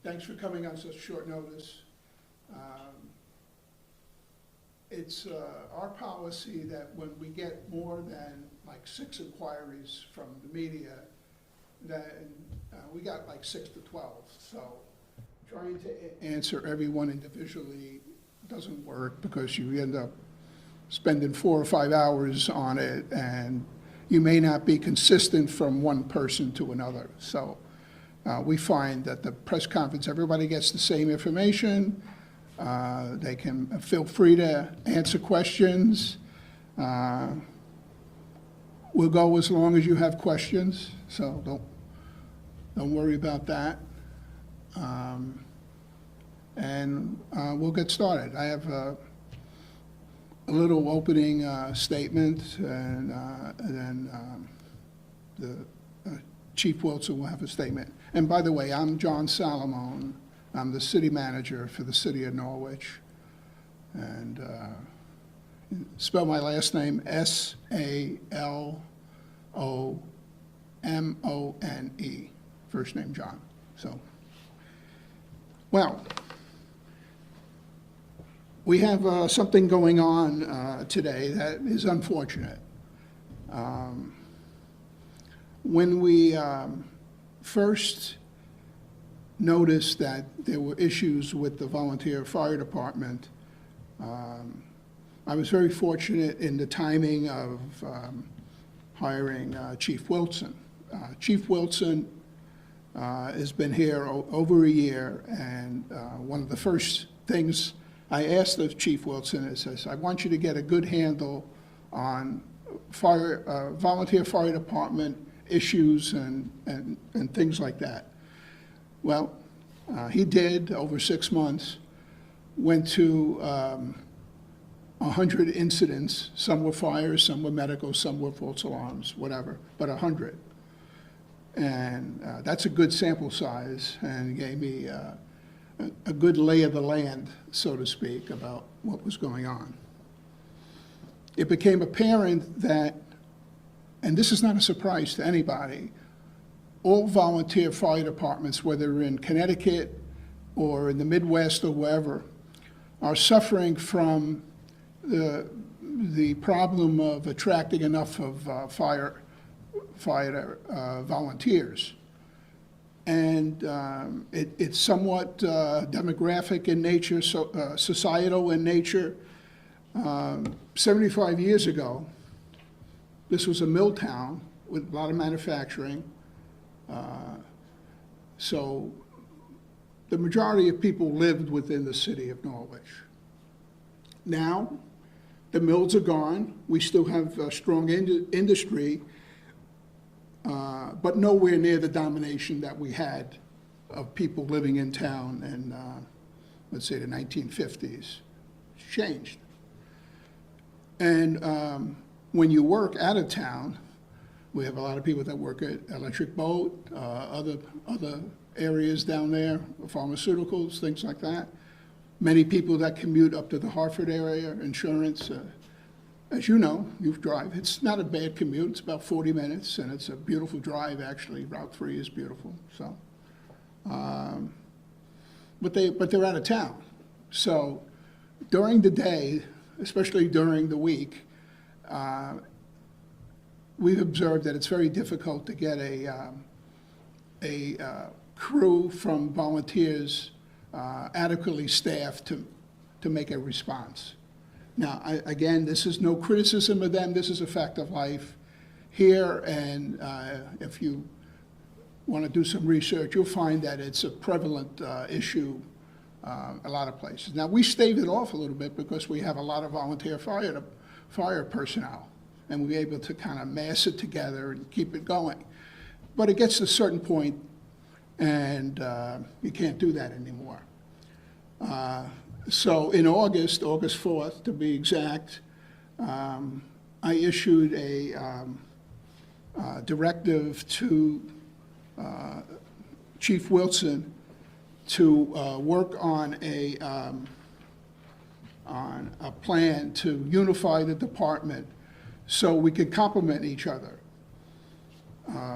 Thanks for coming on such short notice. It's our policy that when we get more than like 6 inquiries from the media, then we got like 6 to 12. So trying to answer everyone individually doesn't work because you end up spending 4 or 5 hours on it, and you may not be consistent from one person to another. So we find that the press conference, everybody gets the same information. They can feel free to answer questions. We'll go as long as you have questions, so don't worry about that. And we'll get started. I have a little opening statement, and then Chief Wilson will have a statement. And by the way, I'm John Salomone. I'm the city manager for the city of Norwich. And spell my last name S-A-L-O-M-O-N-E. First name John. So, well, we have something going on today that is unfortunate. When we first noticed that there were issues with the volunteer fire department, I was very fortunate in the timing of hiring Chief Wilson. Chief Wilson has been here over a year, and one of the first things I asked of Chief Wilson is, I want you to get a good handle on volunteer fire department issues and things like that. Well, he did over 6 months, went to 100 incidents. Some were fires, some were medical, some were false alarms, whatever, but 100. And that's a good sample size, and gave me a good lay of the land, so to speak, about what was going on. It became apparent that, and this is not a surprise to anybody, all volunteer fire departments, whether in Connecticut or in the Midwest or wherever, are suffering from the problem of attracting enough of firefighter volunteers. And it's somewhat demographic in nature, societal in nature. 75 years ago, this was a mill town with a lot of manufacturing. So the majority of people lived within the city of Norwich. Now, the mills are gone. We still have a strong industry, but nowhere near the domination that we had of people living in town in, let's say, the 1950s. It's changed. And when you work out of town, we have a lot of people that work at Electric Boat, other areas down there, pharmaceuticals, things like that. Many people that commute up to the Hartford area, insurance. As you know, you drive. It's not a bad commute. It's about 40 minutes, and it's a beautiful drive, actually. Route 3 is beautiful. So, but they're out of town. So during the day, especially during the week, we've observed that it's very difficult to get a crew from volunteers adequately staffed to make a response. Now, again, this is no criticism of them. This is a fact of life here, and if you want to do some research, you'll find that it's a prevalent issue a lot of places. Now, we staved it off a little bit because we have a lot of volunteer fire personnel, and we're able to kind of mass it together and keep it going. But it gets to a certain point, and you can't do that anymore. So in August 4th to be exact, I issued a directive to Chief Wilson to work on a plan to unify the department so we could complement each other.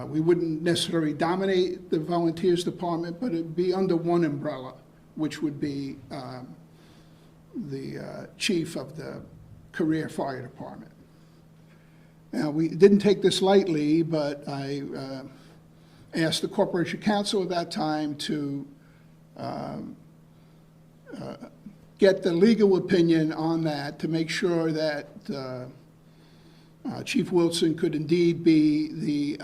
We wouldn't necessarily dominate the volunteers department, but it'd be under one umbrella, which would be the chief of the career fire department. Now, we didn't take this lightly, but I asked the Corporation Counsel at that time to get the legal opinion on that to make sure that Chief Wilson could indeed be the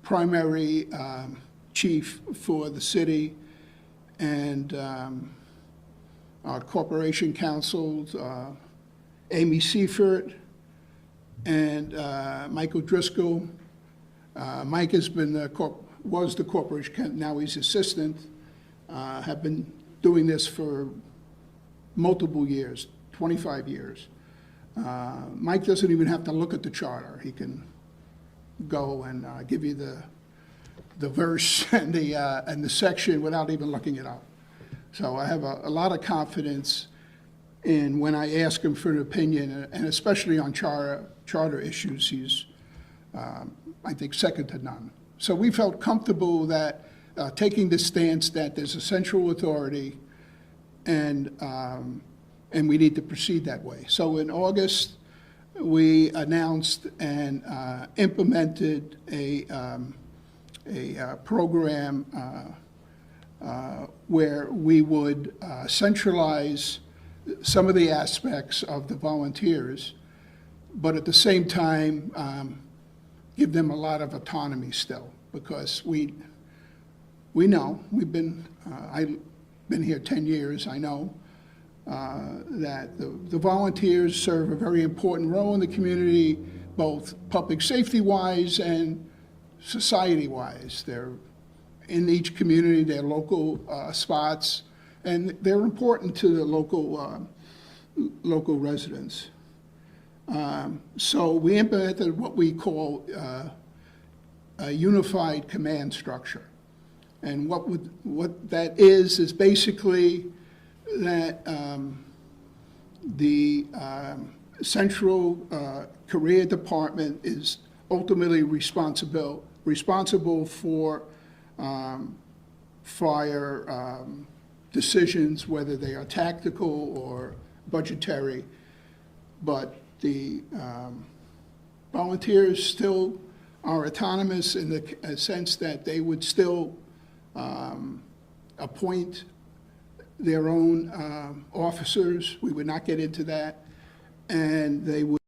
primary chief for the city, and our Corporation Counsel, Amy Seifert, and Michael Driscoll. Mike has been was the corporation, now he's assistant, have been doing this for multiple years, 25 years. Mike doesn't even have to look at the charter. He can go and give you the verse and the section without even looking it up. So I have a lot of confidence in when I ask him for an opinion, and especially on charter issues, he's, I think, second to none. So we felt comfortable that taking the stance that there's a central authority, and we need to proceed that way. So in August, we announced and implemented a program where we would centralize some of the aspects of the volunteers, but at the same time give them a lot of autonomy still, because we know, I've been here 10 years, I know that the volunteers serve a very important role in the community, both public safety-wise and society-wise. They're in each community, they're local spots, and they're important to the local residents. So we implemented what we call a unified command structure. And what that is basically that the central career department is ultimately responsible for fire decisions, whether they are tactical or budgetary, but the volunteers still are autonomous in the sense that they would still appoint their own officers. We would not get into that, and they would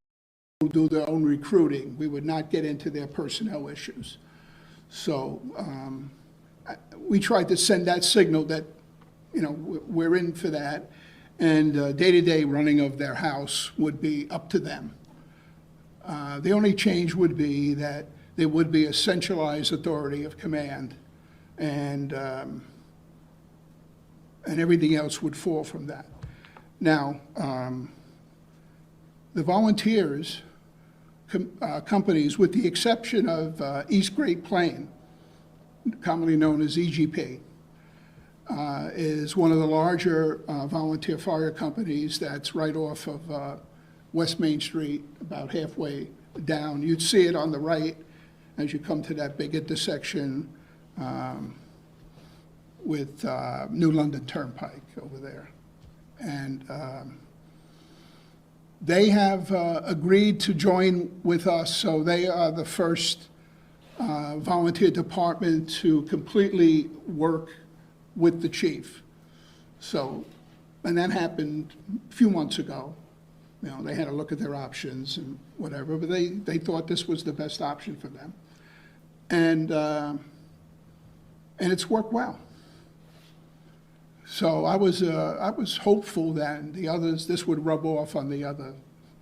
do their own recruiting. We would not get into their personnel issues. So we tried to send that signal that, you know, we're in for that, and day-to-day running of their house would be up to them. The only change would be that there would be a centralized authority of command, and everything else would fall from that. Now, the volunteers companies, with the exception of East Great Plain, commonly known as EGP, is one of the larger volunteer fire companies that's right off of West Main Street, about halfway down. You'd see it on the right as you come to that big intersection with New London Turnpike over there. And they have agreed to join with us, so they are the first volunteer department to completely work with the chief. So, and that happened a few months ago. You know, they had to look at their options and whatever, but they thought this was the best option for them. And it's worked well. So I was hopeful that the others, this would rub off on the other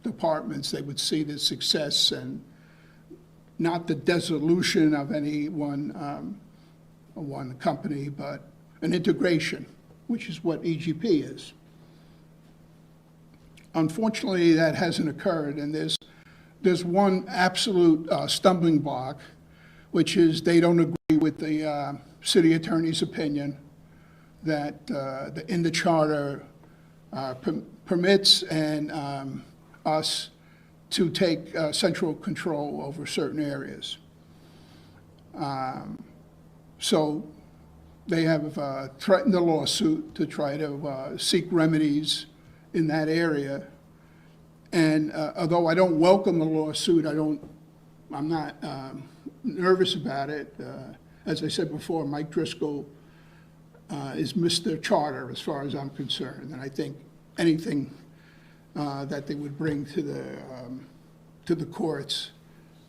departments. They would see the success and not the dissolution of any one company, but an integration, which is what EGP is. Unfortunately, that hasn't occurred, and there's one absolute stumbling block, which is they don't agree with the city attorney's opinion that in the charter permits and us to take central control over certain areas. So they have threatened a lawsuit to try to seek remedies in that area. And although I don't welcome the lawsuit, I'm not nervous about it. As I said before, Mike Driscoll is Mr. Charter as far as I'm concerned. And I think anything that they would bring to the courts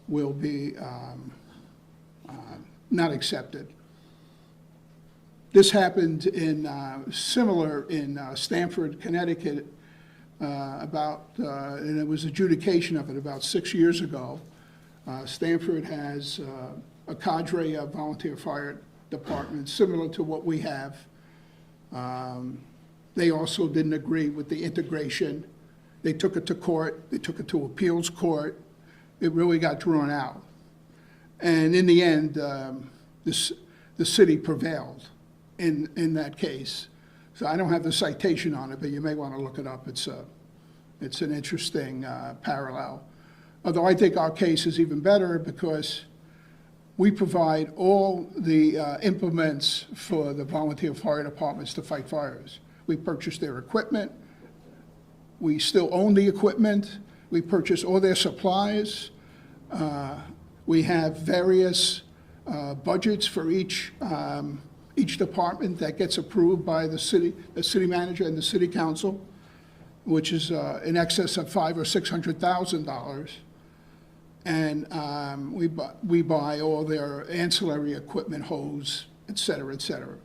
will be not accepted. This happened similar in Stamford, Connecticut, and it was adjudication of it about 6 years ago. Stamford has a cadre of volunteer fire departments similar to what we have. They also didn't agree with the integration. They took it to court. They took it to appeals court. It really got drawn out. And in the end, the city prevailed in that case. So I don't have the citation on it, but you may want to look it up. It's an interesting parallel. Although I think our case is even better because we provide all the implements for the volunteer fire departments to fight fires. We purchase their equipment. We still own the equipment. We purchase all their supplies. We have various budgets for each department that gets approved by the city manager and the city council, which is in excess of $500,000 or $600,000. And we buy all their ancillary equipment, hose, et cetera, et cetera.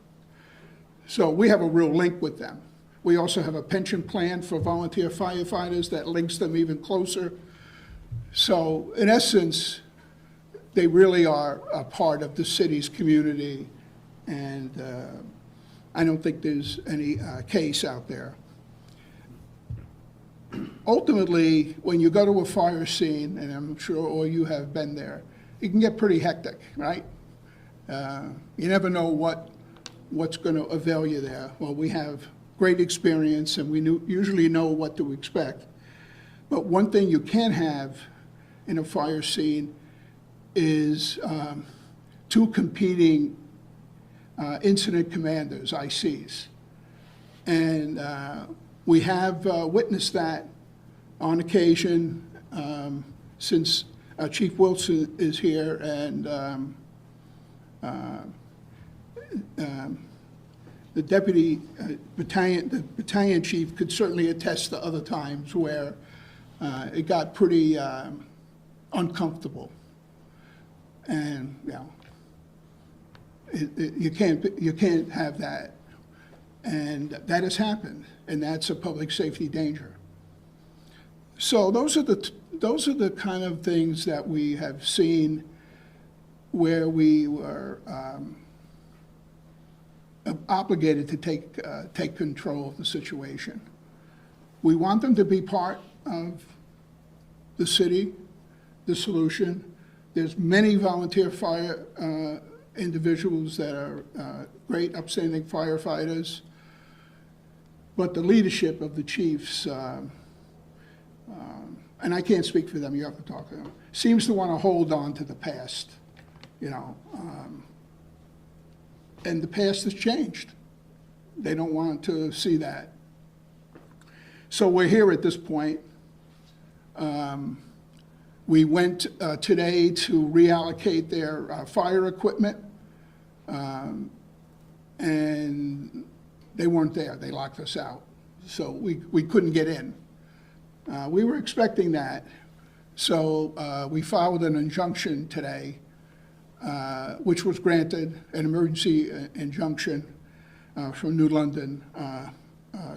So we have a real link with them. We also have a pension plan for volunteer firefighters that links them even closer. So in essence, they really are a part of the city's community, and I don't think there's any case out there. Ultimately, when you go to a fire scene, and I'm sure all you have been there, it can get pretty hectic, right? You never know what's going to avail you there. Well, we have great experience, and we usually know what to expect. But one thing you can have in a fire scene is two competing incident commanders, ICs. And we have witnessed that on occasion since Chief Wilson is here, and the deputy battalion chief could certainly attest to other times where it got pretty uncomfortable. And you can't have that, and that has happened, and that's a public safety danger. So those are the kind of things that we have seen where we were obligated to take control of the situation. We want them to be part of the city, the solution. There's many volunteer fire individuals that are great, upstanding firefighters, but the leadership of the chiefs, and I can't speak for them, you have to talk to them, seems to want to hold on to the past, and the past has changed. They don't want to see that. So we're here at this point. We went today to reallocate their fire equipment, and they weren't there. They locked us out. So we couldn't get in. We were expecting that. So we filed an injunction today, which was granted, an emergency injunction from New London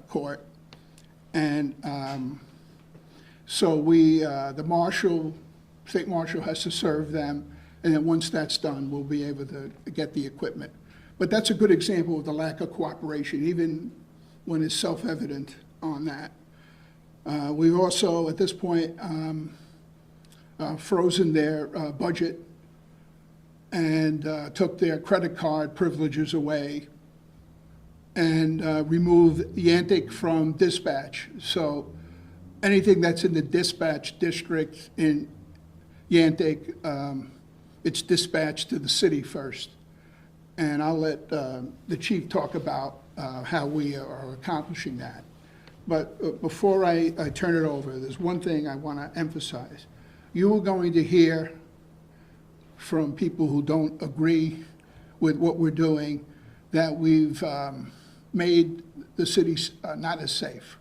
Court. And so the state marshal has to serve them, and then once that's done, we'll be able to get the equipment. But that's a good example of the lack of cooperation, even when it's self-evident on that. We've also, at this point, frozen their budget and took their credit card privileges away and removed Yantic from dispatch. So anything that's in the dispatch district in Yantic it's dispatched to the city first. And I'll let the chief talk about how we are accomplishing that. But before I turn it over, there's one thing I want to emphasize. You are going to hear from people who don't agree with what we're doing that we've made the city not as safe.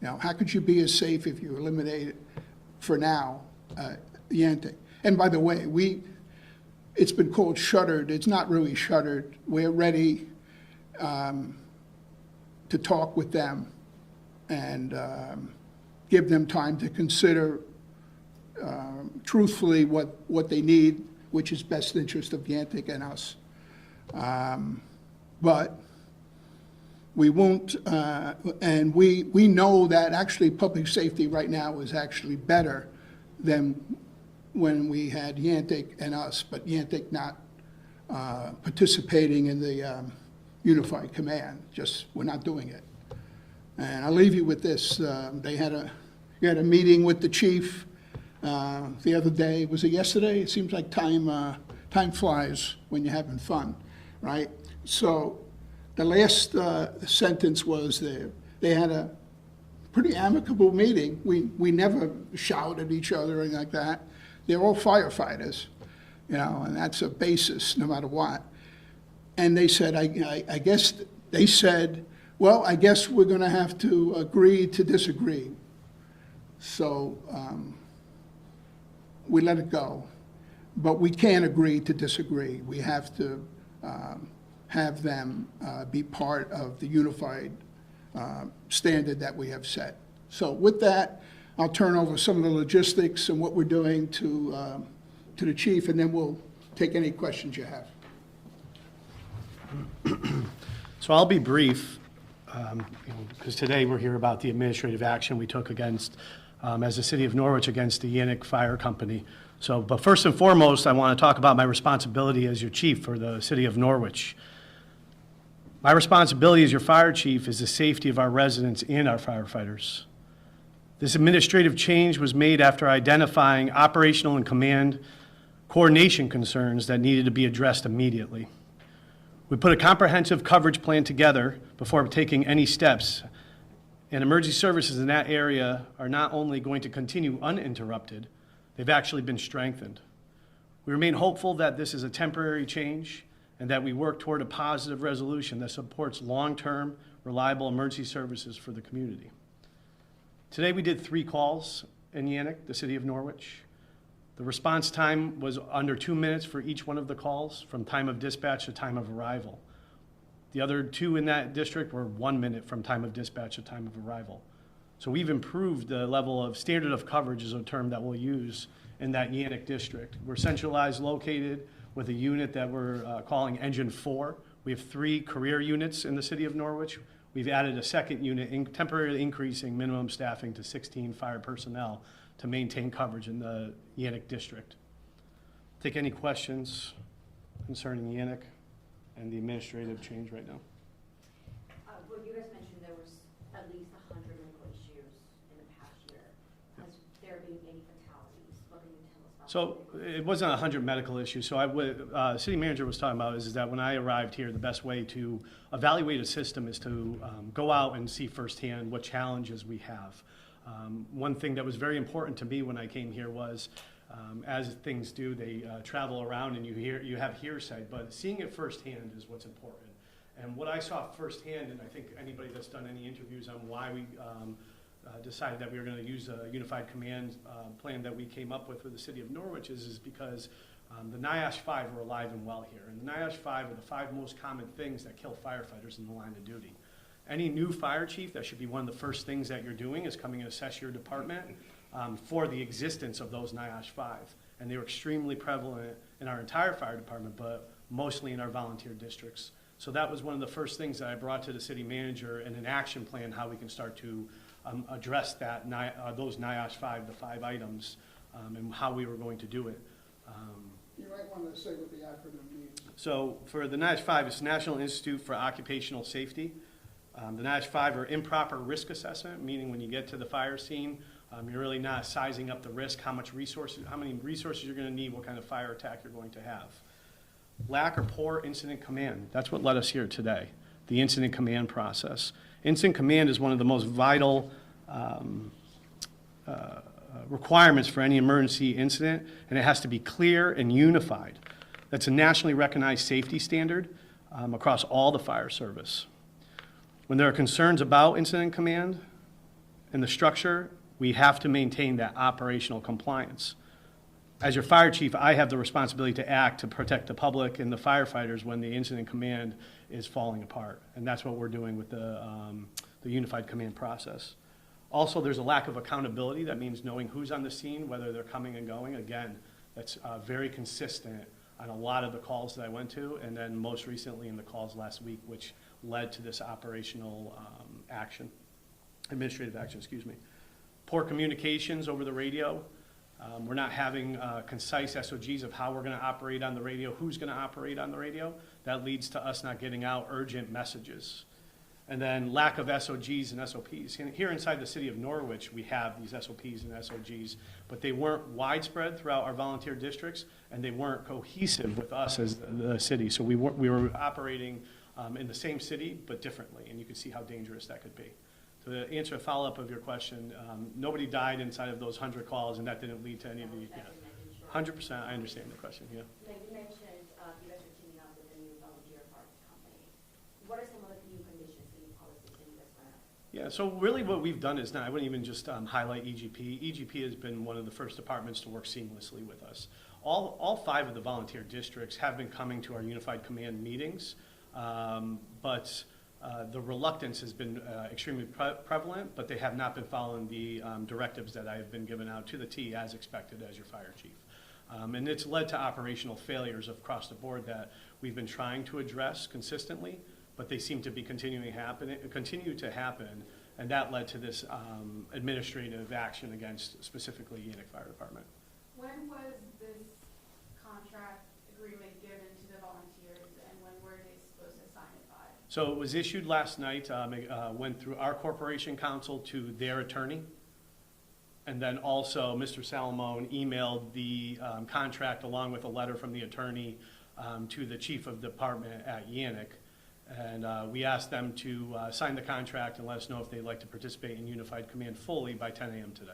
You know, how could you be as safe if you eliminate, for now, Yantic? And by the way, it's been called shuttered. It's not really shuttered. We're ready to talk with them and give them time to consider truthfully what they need, which is best interest of Yantic and us. But we won't, and we know that actually public safety right now is actually better than when we had Yantic and us, but Yantic not participating in the unified command. Just, we're not doing it. And I'll leave you with this. You had a meeting with the chief the other day. Was it yesterday? It seems like time flies when you're having fun, right? So the last sentence was they had a pretty amicable meeting. We never shouted at each other or anything like that. They're all firefighters, you know, and that's a basis no matter what. And they said, I guess, they said, well, I guess we're going to have to agree to disagree. So we let it go. But we can't agree to disagree. We have to have them be part of the unified standard that we have set. So with that, I'll turn over some of the logistics and what we're doing to the chief, and then we'll take any questions you have. So I'll be brief, because today we're here about the administrative action we took against, as the city of Norwich, against the Yantic Fire Company. So, but first and foremost, I want to talk about my responsibility as your chief for the city of Norwich. My responsibility as your fire chief is the safety of our residents and our firefighters. This administrative change was made after identifying operational and command coordination concerns that needed to be addressed immediately. We put a comprehensive coverage plan together before taking any steps, and emergency services in that area are not only going to continue uninterrupted, they've actually been strengthened. We remain hopeful that this is a temporary change and that we work toward a positive resolution that supports long-term, reliable emergency services for the community. Today we did 3 calls in Yantic, the city of Norwich. The response time was under 2 minutes for each one of the calls, from time of dispatch to time of arrival. The other 2 in that district were 1 minute from time of dispatch to time of arrival. So we've improved the level of standard of coverage, is a term that we'll use in that Yantic district. We're centralized located with a unit that we're calling Engine 4. We have 3 career units in the city of Norwich. We've added a second unit, temporarily increasing minimum staffing to 16 fire personnel to maintain coverage in the Yantic district. Take any questions concerning Yantic and the administrative change right now. Well, you guys mentioned there was at least 100 medical issues in the past year. Has there been any fatalities? What can you tell us about So it wasn't 100 medical issues. So city manager was talking about is that when I arrived here, the best way to evaluate a system is to go out and see firsthand what challenges we have. One thing that was very important to me when I came here was, as things do, they travel around and you have hearsay, but seeing it firsthand is what's important. And what I saw firsthand, and I think anybody that's done any interviews on why we decided that we were going to use a unified command plan that we came up with for the city of Norwich is because the NIOSH 5 are alive and well here. And the NIOSH 5 are the 5 most common things that kill firefighters in the line of duty. Any new fire chief, that should be one of the first things that you're doing is coming and assess your department for the existence of those NIOSH 5. And they were extremely prevalent in our entire fire department, but mostly in our volunteer districts. So that was one of the first things that I brought to the city manager in an action plan, how we can start to address that, those NIOSH 5, the 5 items, and how we were going to do it. You might want to say what the acronym means. So for the NIOSH 5, it's National Institute for Occupational Safety. The NIOSH 5 are improper risk assessment, meaning when you get to the fire scene, You're really not sizing up the risk, how many resources you're gonna need, what kind of fire attack you're going to have. Lack or poor incident command, that's what led us here today, the incident command process. Incident command is one of the most vital requirements for any emergency incident, and it has to be clear and unified. That's a nationally recognized safety standard across all the fire service. When there are concerns about incident command and the structure, we have to maintain that operational compliance. As your fire chief, I have the responsibility to act to protect the public and the firefighters when the incident command is falling apart. And that's what we're doing with the unified command process. Also, there's a lack of accountability. That means knowing who's on the scene, whether they're coming and going. Again, that's very consistent on a lot of the calls that I went to, and then most recently in the calls last week, which led to this operational administrative action, excuse me. Poor communications over the radio. We're not having concise SOGs of how we're gonna operate on the radio, who's gonna operate on the radio. That leads to us not getting out urgent messages. And then lack of SOGs and SOPs. Here inside the city of Norwich, we have these SOPs and SOGs, but they weren't widespread throughout our volunteer districts, and they weren't cohesive with us as the city. So we were operating in the same city, but differently, and you can see how dangerous that could be. So to answer a follow-up of your question, nobody died inside of those 100 calls, and that didn't lead to any of the, 100%, I understand the question, yeah. Now, you mentioned you guys are teaming up with a new volunteer fire company. What are some of the new conditions and new policies that you guys want to? Yeah, so really what we've done is, now I wouldn't even just highlight EGP. EGP has been one of the first departments to work seamlessly with us. All 5 of the volunteer districts have been coming to our unified command meetings, but the reluctance has been extremely prevalent, but they have not been following the directives that I have been given out to the T as expected as your fire chief. And it's led to operational failures across the board that we've been trying to address consistently, but they seem to be continue to happen, and that led to this administrative action against specifically Yantic Fire Department. When was this contract agreement given to the volunteers, and when were they supposed to sign it by? So it was issued last night, went through our corporation counsel to their attorney, and then also Mr. Salamone emailed the contract along with a letter from the attorney to the chief of department at Yantic. And we asked them to sign the contract and let us know if they'd like to participate in Unified Command fully by 10 a.m. today.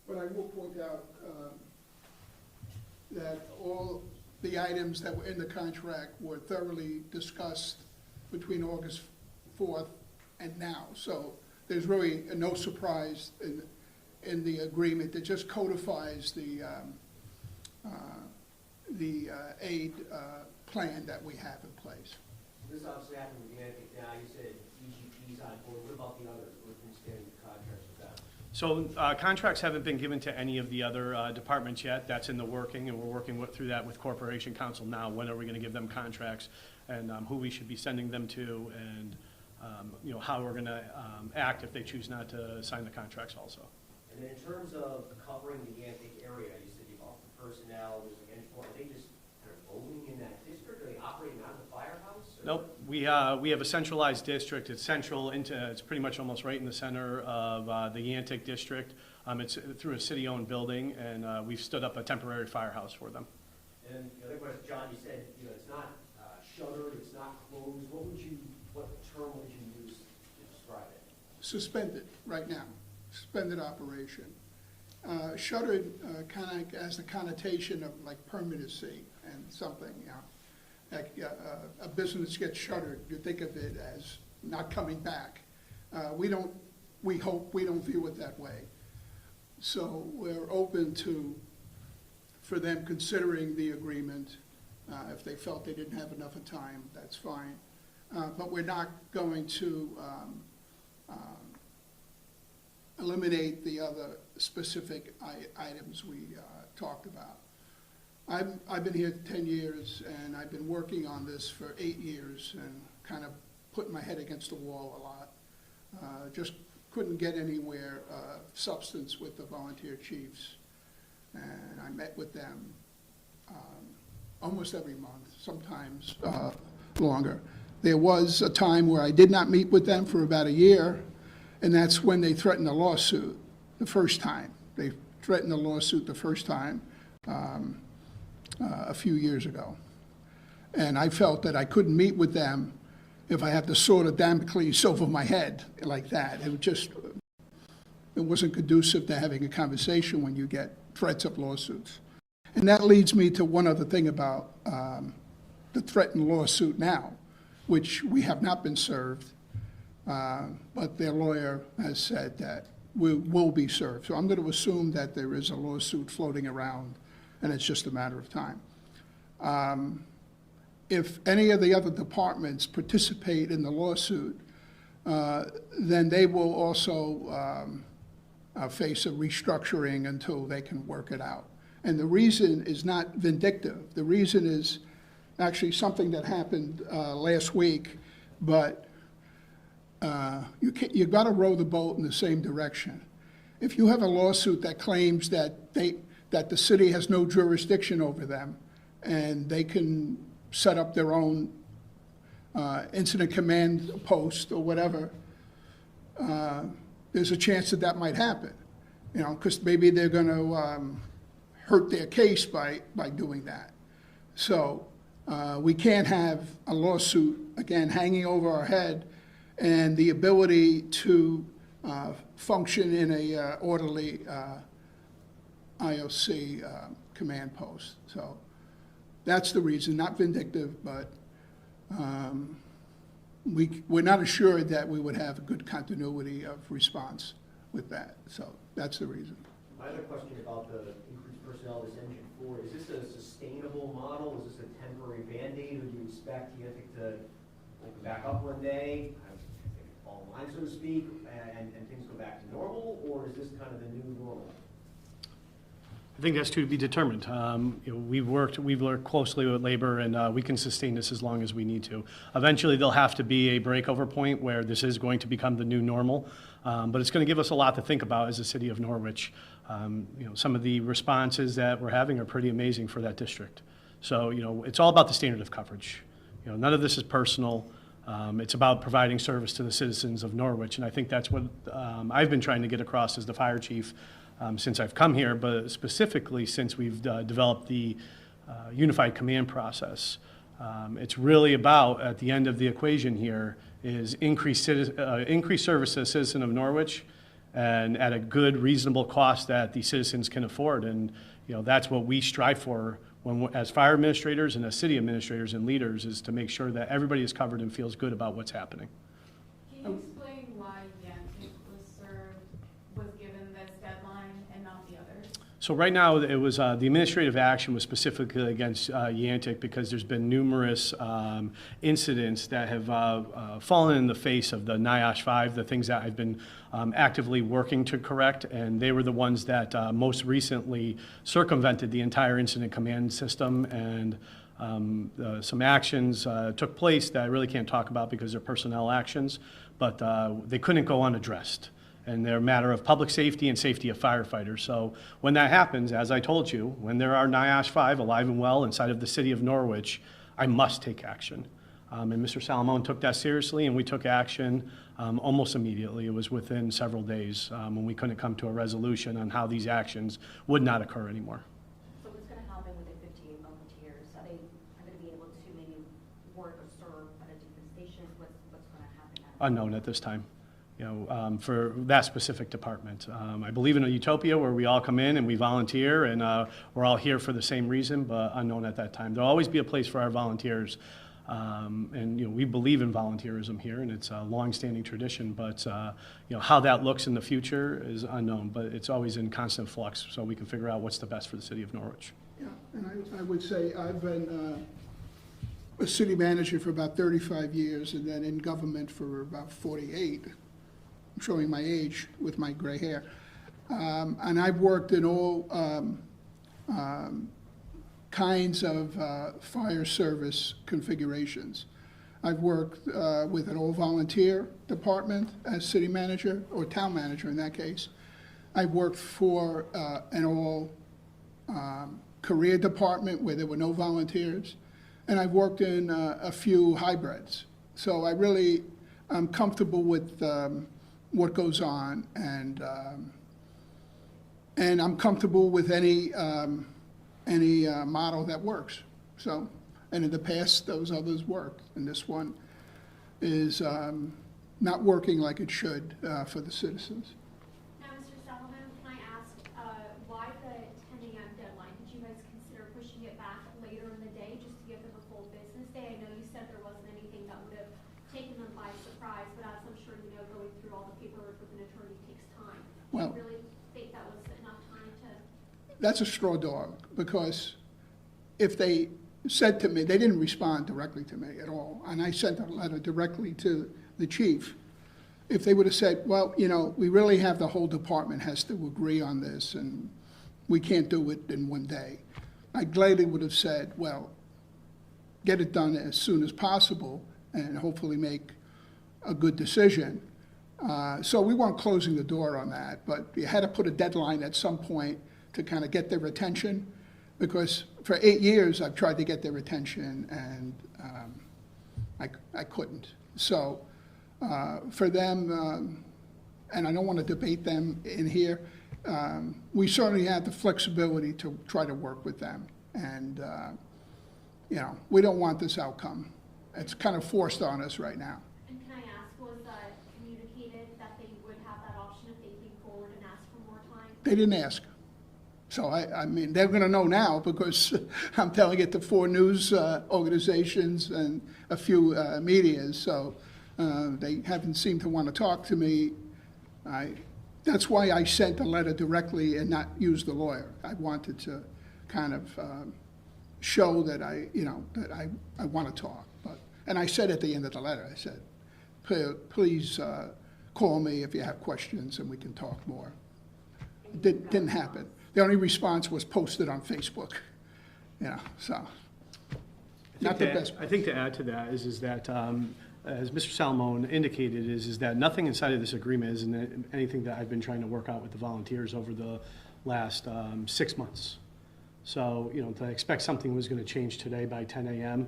But I will point out that all the items that were in the contract were thoroughly discussed between August 4th and now. So there's really no surprise in the agreement. It just codifies the aid plan that we have in place. This obviously happened with Yantic now. You said EGP's on board. What about the others? What can stand contracts with them? So contracts haven't been given to any of the other departments yet. That's in the working, and we're working through that with Corporation Counsel now. When are we going to give them contracts, and who we should be sending them to, and how we're going to act if they choose not to sign the contracts also. And then in terms of covering the Yantic area, you said you've offered personnel. There's like are they just kind of voting in that district? Are they operating out of the firehouse? Or? Nope. We have a centralized district. It's central it's pretty much almost right in the center of the Yantic district. It's through a city-owned building, and we've stood up a temporary firehouse for them. And the other question, John, you said it's not shuttered, it's not closed. What term would you use to describe it? Suspended right now, suspended operation. Shuttered kind of has the connotation of like permanency and something, like a business gets shuttered, you think of it as not coming back. We hope we don't view it that way. So we're open for them considering the agreement. If they felt they didn't have enough of time, that's fine. But we're not going to eliminate the other specific items we talked about. I've been here 10 years, and I've been working on this for 8 years and kind of putting my head against the wall a lot. Just couldn't get anywhere substance with the volunteer chiefs. And I met with them almost every month, sometimes longer. There was a time where I did not meet with them for about a year, and that's when they threatened a lawsuit. the first time. They threatened a lawsuit the first time a few years ago. And I felt that I couldn't meet with them if I had the sword of Damocles over my head like that. It wasn't conducive to having a conversation when you get threats of lawsuits. And that leads me to one other thing about the threatened lawsuit now, which we have not been served, but their lawyer has said that we will be served. So I'm going to assume that there is a lawsuit floating around, and it's just a matter of time. If any of the other departments participate in the lawsuit, then they will also face a restructuring until they can work it out. And the reason is not vindictive. The reason is actually something that happened last week, but you've got to row the boat in the same direction. If you have a lawsuit that claims that the city has no jurisdiction over them and they can set up their own incident command post or whatever, there's a chance that that might happen, because maybe they're going to hurt their case by doing that. So we can't have a lawsuit, again, hanging over our head and the ability to function in a orderly IOC command post. So that's the reason, not vindictive, but we're not assured that we would have a good continuity of response with that. So that's the reason. My other question about the increased personnel, this Engine 4, is this a sustainable model? Is this a temporary Band-Aid, or do you expect Yantic to open back up one day, kind of fall in line, so to speak, and things go back to normal, or is this kind of the new normal? I think that's to be determined. We've worked closely with labor, and we can sustain this as long as we need to. Eventually, there'll have to be a breakover point where this is going to become the new normal, but it's going to give us a lot to think about as a city of Norwich. Some of the responses that we're having are pretty amazing for that district. So, it's all about the standard of coverage. None of this is personal. It's about providing service to the citizens of Norwich, and I think that's what I've been trying to get across as the fire chief since I've come here, but specifically since we've developed the unified command process. It's really about, at the end of the equation here, is increased service to the citizen of Norwich, and at a good, reasonable cost that the citizens can afford. And that's what we strive for as fire administrators and as city administrators and leaders, is to make sure that everybody is covered and feels good about what's happening. Can you explain why Yantic was given this deadline and not the others? So right now, it was the administrative action was specifically against Yantic because there's been numerous incidents that have fallen in the face of the NIOSH 5, the things that I've been actively working to correct, and they were the ones that most recently circumvented the entire incident command system, and some actions took place that I really can't talk about because they're personnel actions, but they couldn't go unaddressed. And they're a matter of public safety and safety of firefighters. So when that happens, as I told you, when there are NIOSH 5 alive and well inside of the city of Norwich, I must take action. And Mr. Salamone took that seriously, and we took action almost immediately. It was within several days when we couldn't come to a resolution on how these actions would not occur anymore. So what's going to happen with the 58 volunteers? Are they going to be able to maybe work or serve at a different station? What's going to happen? Unknown at this time. For that specific department. I believe in a utopia where we all come in and we volunteer, and we're all here for the same reason, but unknown at that time. There'll always be a place for our volunteers, and we believe in volunteerism here, and it's a long-standing tradition, but how that looks in the future is unknown, but it's always in constant flux, so we can figure out what's the best for the city of Norwich. Yeah, and I would say I've been a city manager for about 35 years, and then in government for about 48. I'm showing my age with my gray hair. And I've worked in all kinds of fire service configurations. I've worked with an all-volunteer department as city manager, or town manager in that case. I've worked for an all-career department where there were no volunteers. And I've worked in a few hybrids. So I'm comfortable with what goes on, and And I'm comfortable with any model that works. So, and in the past, those others worked, and this one is not working like it should for the citizens. Now, Mr. Sullivan, can I ask, why the 10 a.m. deadline? Did you guys consider pushing it back later in the day just to give them a full business day? I know you said there wasn't anything that would have taken them by surprise, but as I'm sure you know, going through all the paperwork with an attorney takes time. Do Well- you really think that was enough time to? That's a straw dog, because if they said to me, they didn't respond directly to me at all, and I sent a letter directly to the chief. If they would have said, well, you know, we really have, the whole department has to agree on this, and we can't do it in one day, I gladly would have said, well, get it done as soon as possible, and hopefully make a good decision. So we weren't closing the door on that, but you had to put a deadline at some point to kind of get their attention, because for 8 years, I've tried to get their attention, and I couldn't. So for them, and I don't want to debate them in here, we certainly have the flexibility to try to work with them. And, you know, we don't want this outcome. It's kind of forced on us right now. And can I ask, was communicated that they would have that option if they came forward and asked for more time? They didn't ask. So I mean, they're gonna know now, because I'm telling it to 4 news organizations and a few medias, so they haven't seemed to want to talk to me. That's why I sent a letter directly and not use the lawyer. I wanted to kind of show that I want to talk. And I said at the end of the letter, I said, please call me if you have questions and we can talk more. It didn't happen. The only response was posted on Facebook, you know, so. Not the best. I think to add to that is that, as Mr. Salmon indicated, is that nothing inside of this agreement is anything that I've been trying to work out with the volunteers over the last 6 months. So, you know, to expect something was going to change today by 10 a.m.,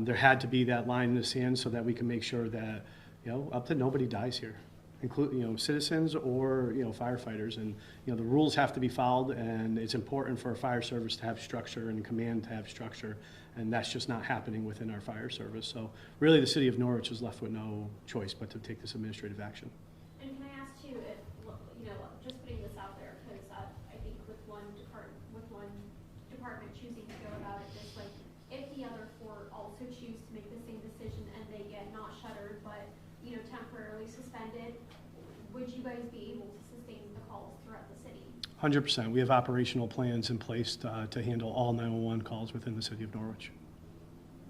there had to be that line in the sand so that we can make sure that, you know, up to nobody dies here, including, you know, citizens or, you know, firefighters. And, you know, the rules have to be followed, and it's important for a fire service to have structure and command to have structure, and that's just not happening within our fire service. So really, the city of Norwich is left with no choice but to take this administrative action. And can I ask too, if, you know, just putting this out there, because I think with one department choosing to go about it this way, if the other 4 also choose to make the same decision and they get not shuttered, but, you know, temporarily suspended, would you guys be able to sustain the calls throughout the city? 100%. We have operational plans in place to handle all 911 calls within the city of Norwich.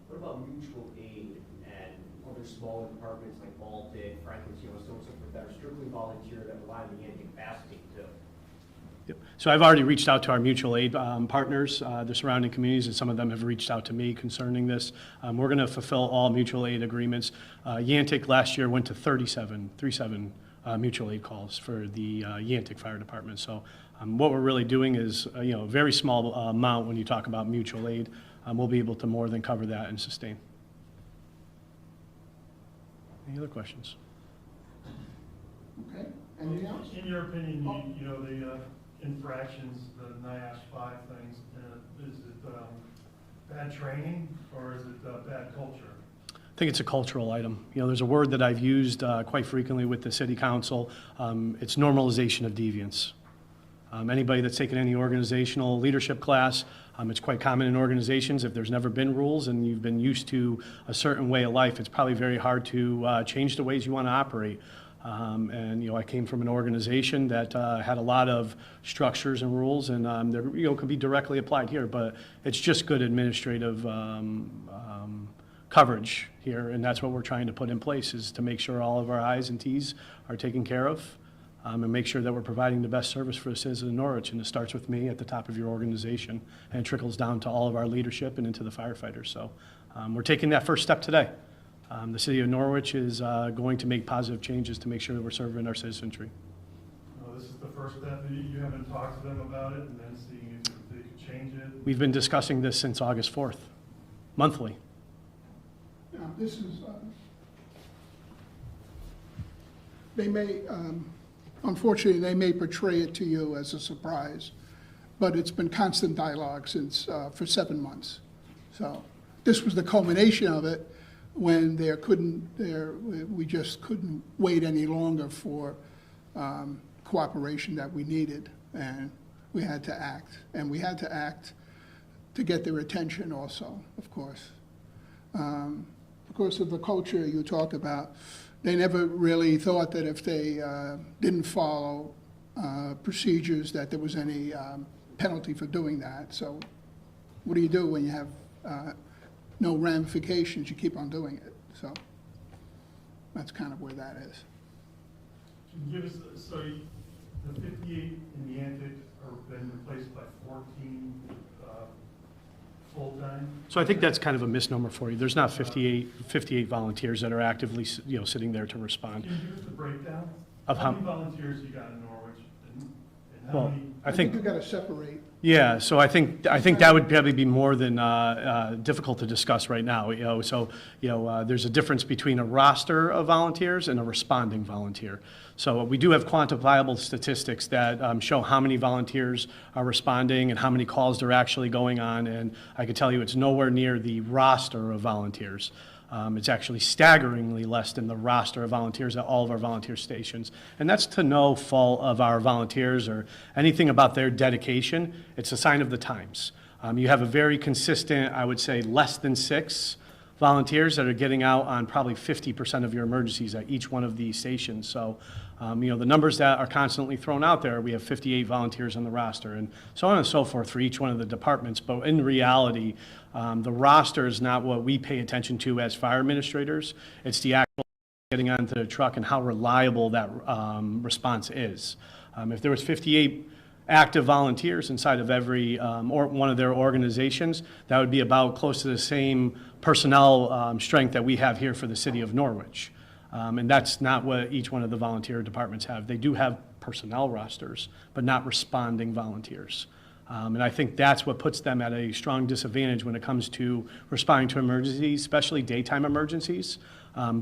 What about mutual aid and other smaller departments like Baltic, Franklin's, you know, so forth that are strictly volunteer that rely on the Yantic capacity too? Yep. So I've already reached out to our mutual aid partners, the surrounding communities, and some of them have reached out to me concerning this. We're going to fulfill all mutual aid agreements. Yantic last year went to 37 mutual aid calls for the Yantic Fire Department. So what we're really doing is, you know, a very small amount when you talk about mutual aid. We'll be able to more than cover that and sustain. Any other questions? Okay, anything else? In your opinion, you know, the infractions, the NIASH 5 things, is it bad training or is it bad culture? I think it's a cultural item. You know, there's a word that I've used quite frequently with the city council. It's normalization of deviance. Anybody that's taken any organizational leadership class, it's quite common in organizations. If there's never been rules and you've been used to a certain way of life, it's probably very hard to change the ways you want to operate. And, you know, I came from an organization that had a lot of structures and rules, and they, you know, could be directly applied here, but it's just good administrative coverage here, and that's what we're trying to put in place, is to make sure all of our I's and T's are taken care of, and make sure that we're providing the best service for the citizens of Norwich. And it starts with me at the top of your organization, and it trickles down to all of our leadership and into the firefighters. So we're taking that first step today. The city of Norwich is going to make positive changes to make sure that we're serving our citizenry. Well, this is the first step. You haven't talked to them about it and then seeing if they could change it? We've been discussing this since August 4th, monthly. Now, this is, they may unfortunately, they may portray it to you as a surprise, but it's been constant dialogue since, for 7 months. So this was the culmination of it when we just couldn't wait any longer for cooperation that we needed, and we had to act. And we had to act to get their attention also, of course. Because of the culture you talk about, they never really thought that if they didn't follow procedures that there was any penalty for doing that. So what do you do when you have no ramifications? You keep on doing it. So that's kind of where that is. Can you give us, so the 58 in the Yantic are been replaced by 14 full-time? So I think that's kind of a misnomer for you. There's not 58 volunteers that are actively, sitting there to respond. Can you give us the breakdown? Of How many volunteers you got in Norwich? And how Well, many? I think, you got to separate. yeah, so I think that would probably be more than difficult to discuss right now, there's a difference between a roster of volunteers and a responding volunteer. So we do have quantifiable statistics that show how many volunteers are responding and how many calls they're actually going on, and I can tell you it's nowhere near the roster of volunteers. It's actually staggeringly less than the roster of volunteers at all of our volunteer stations. And that's to no fault of our volunteers or anything about their dedication. It's a sign of the times. You have a very consistent, I would say, less than 6 volunteers that are getting out on probably 50% of your emergencies at each one of these stations. So, the numbers that are constantly thrown out there, we have 58 volunteers on the roster and so on and so forth for each one of the departments. But in reality, the roster is not what we pay attention to as fire administrators. It's the actual getting onto the truck and how reliable that response is. If there was 58 active volunteers inside of every or one of their organizations, that would be about close to the same personnel strength that we have here for the city of Norwich. And that's not what each one of the volunteer departments have. They do have personnel rosters, but not responding volunteers. And I think that's what puts them at a strong disadvantage when it comes to responding to emergencies, especially daytime emergencies,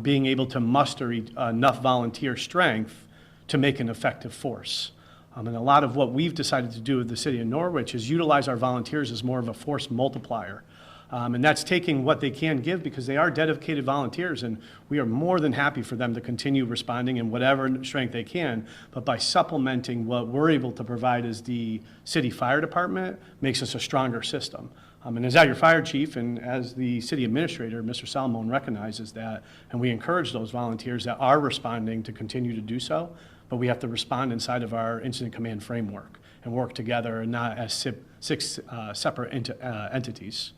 being able to muster enough volunteer strength to make an effective force. And a lot of what we've decided to do with the city of Norwich is utilize our volunteers as more of a force multiplier. And that's taking what they can give because they are dedicated volunteers, and we are more than happy for them to continue responding in whatever strength they can. But by supplementing what we're able to provide as the city fire department makes us a stronger system. And as your fire chief and as the city administrator, Mr. Salomon recognizes that, and we encourage those volunteers that are responding to continue to do so, but we have to respond inside of our incident command framework and work together and not as 6 separate entities.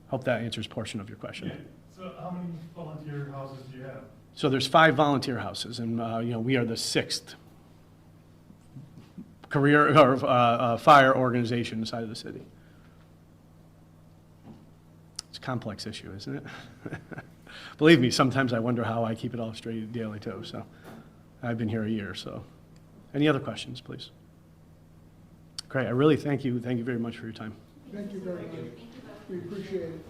Hope that answers a portion of your question. Yeah. So how many volunteer houses do you have? So there's 5 volunteer houses, and we are the 6th career or fire organization inside of the city. It's a complex issue, isn't it? Believe me, sometimes I wonder how I keep it all straight daily too. So I've been here a year. So any other questions, please? Great. I really thank you. Thank you very much for your time. Thank you very much. We appreciate it.